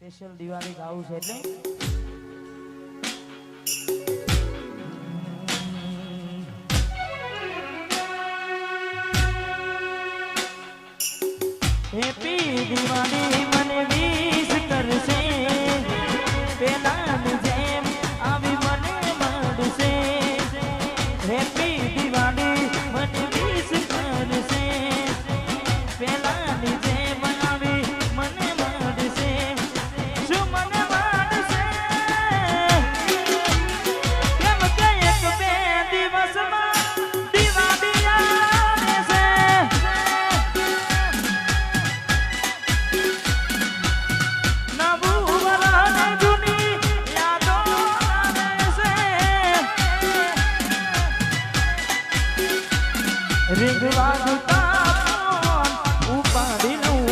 Special Diwali ગાવું છે એટલે હેપી દિવાળી મને વિશ કરશે પેલાની જેમ આવી મને મળશે હેપી દિવાળી મને વિશ કરશે પેલાની જેમ આવી મને મળશે શું મને મળશે કેમ કે એક બે દિવસમાં દિવાળી આવે છે રીંગવાડતા ફોન ઉપાડી લઉં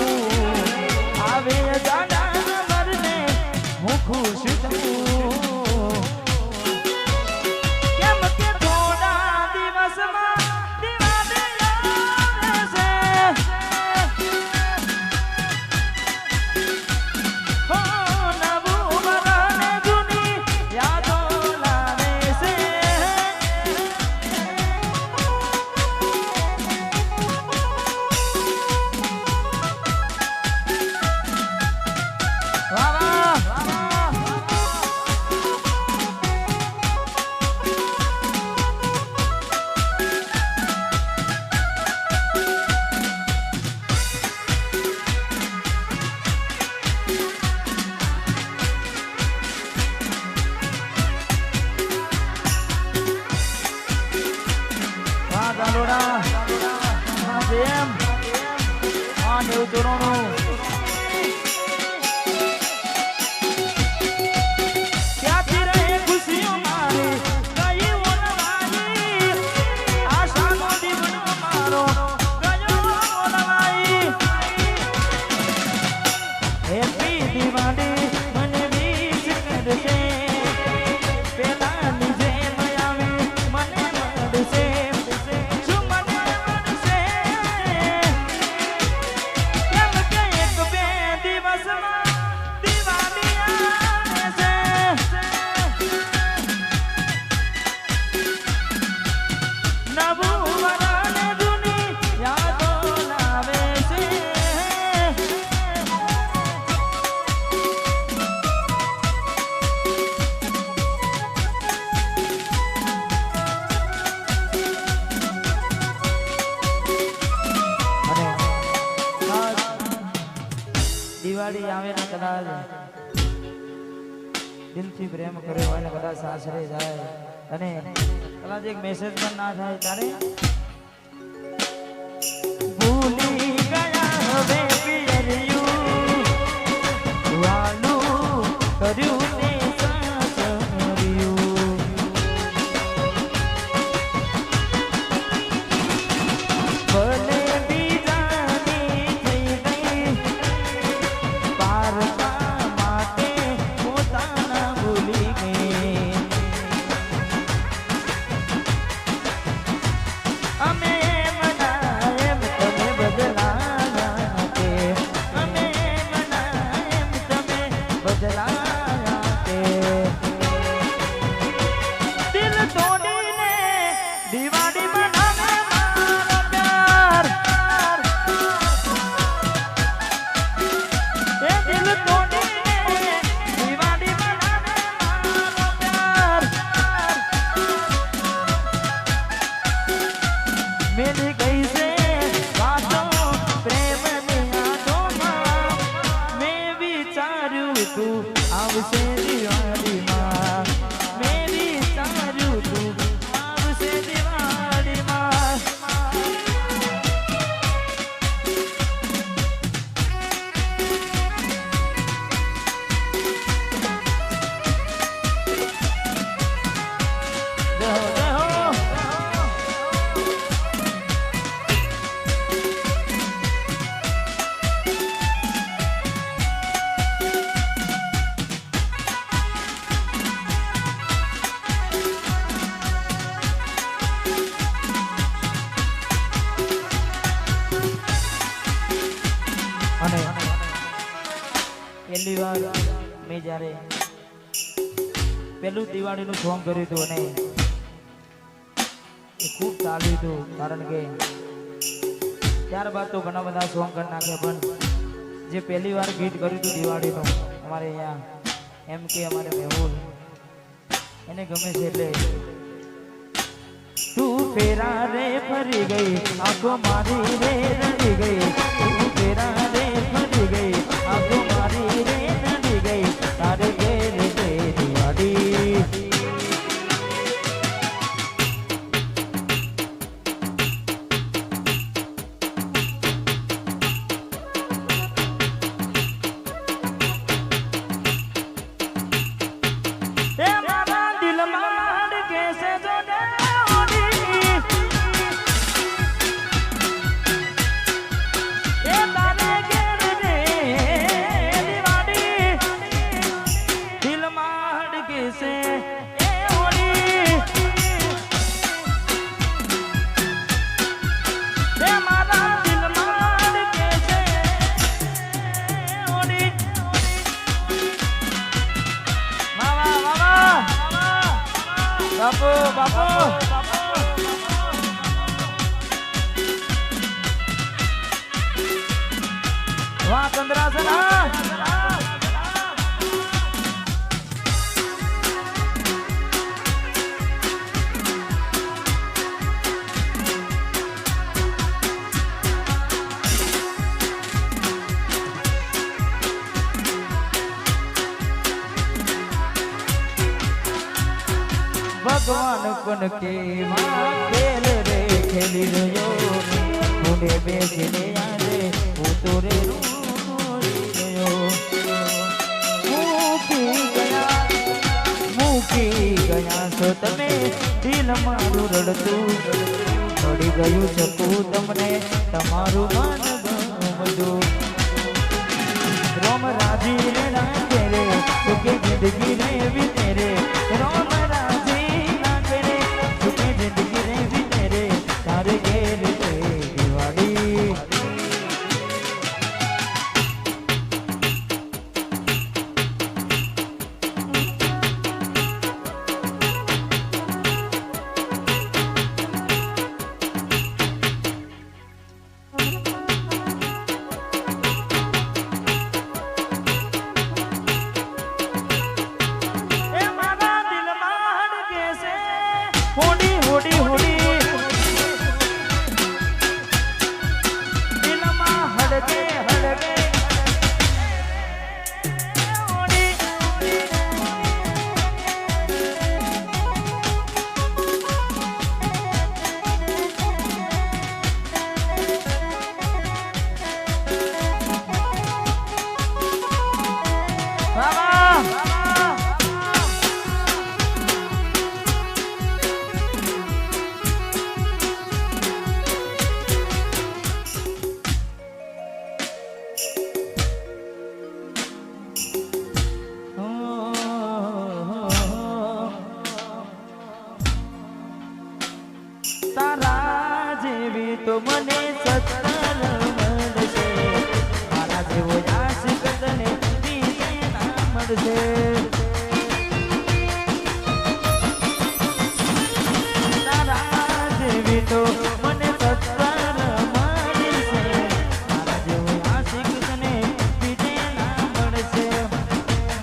આવે જાડા મરને હું ખુશ થઉં કેમ કે થોડા દિવસમાં દિવાળી આવે છે હો નવું વરને જૂની યાદો લાવે છે દિવાળી આવે ને કદાચ દિલથી પ્રેમ કર્યો હોય ને કદાચ સાસરે જાય અને કદાચ એક મેસેજ પણ ના થાય ત્યારે ભૂલી ગયા હવે પિયરિયું વાલું કર્યું ને સાસરિયું ભલે વાર મેં જ્યારે પેલું દિવાળીનું સોંગ કર્યું હતું અને એ ખૂબ ચાલ્યું હતું, કારણ કે ત્યારબાદ તો ઘણા બધા સોંગ કરી નાખ્યા, પણ જે પહેલી વાર ગીત કર્યું હતું દિવાળીનું અમારે અહીંયા એમ કે અમારે મેહુલ એને ગમે છે. એટલે તું ફેરા રે ફરી ગઈ આંખો મારી રે રડી ગઈ, તું ફેરા રે ફરી ગઈ આંખો મારી રે રડી ગઈ, તારે ઘેર રે દિવાળી. બાપુ બાપુ વાહ ચંદ્રાસન ભગવાન પણ કેવા ખેલ રે ખેલી રહ્યો, મને બેસીને યારે હું તો રે રોઈ ગયો. મૂકી ગયા છો તમે દિલ મારું રડતું, રડી ગયું શકું તમને તમારું મન ગમતું. રોમ રાજી રે રાખે રે સુખે જિંદગી રે વીતે રે, રોમ હોડી હોડી હોડી દિલમાં હડકે હડકે તારા જેવી તો મને સત્તર મળશે, મારા જેવો આશિક તને બીજે ના મળશે. તારા જેવી તો મને સત્તર મળશે, મારા જેવો આશિક તને બીજે ના મળશે.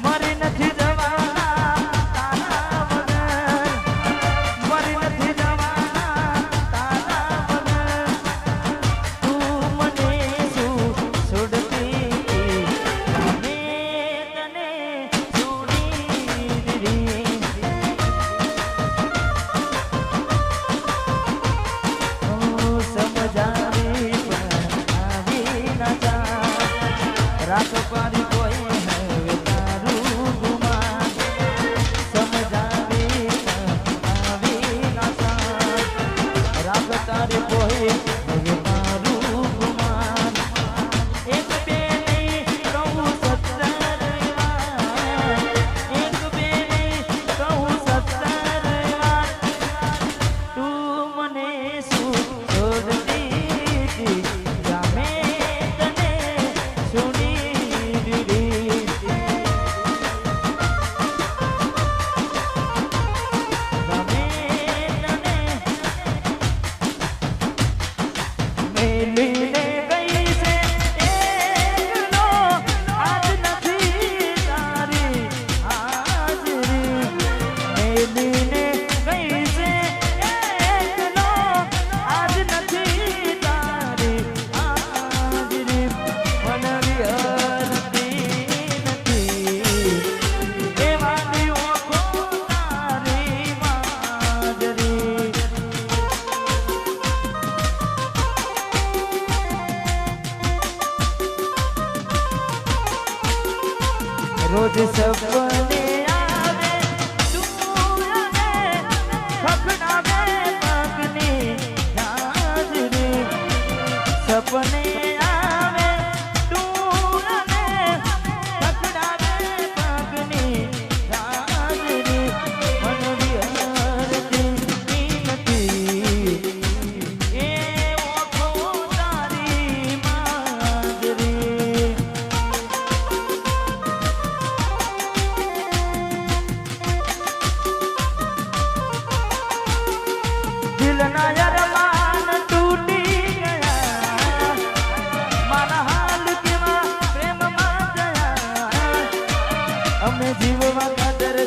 મરી નથી જવાના તારા વગર, મરી નથી છોડતી તને છોડી રોજ સપને આવે તું અને ખખડાવે પગની હાજરી સપને આવે તું અને ખખડાવે પગની હાજરી મન વિહરતી નથી એ ઓખો તારી માજરી દિલના અરમાન તૂટી ગયા મારા હાલ કેવા પ્રેમમાં ગયા અમે જીવવા ખાતર